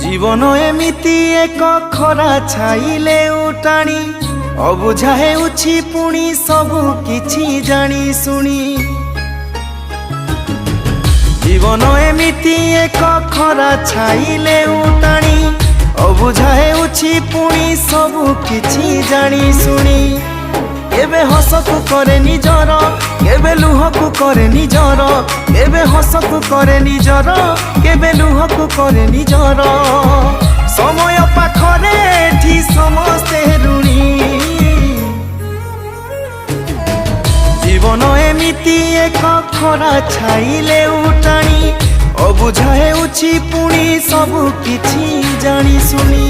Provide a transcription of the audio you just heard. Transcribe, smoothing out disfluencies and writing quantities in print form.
जीवन एमिति एक खरा छाइले उटाणी अबुझा हेउछि पुणी सबु किछि जानी सुनी। जीवन एमिति एक खरा छाइले उटाणी अबुझा हेउछि पुणी सबु किछि जानी सुनी। केबे हसकु करे निजर केबे लुहकु करे निजर केबे हसकु करे निजर केबे लुहकु करे निजर। समय पाखरे एठी समस्ते ऋणी। जीवन एमिति एक खरा छाइले उटाणी अबुझा हेउछि पुणी सबु किछि जानी सुनी।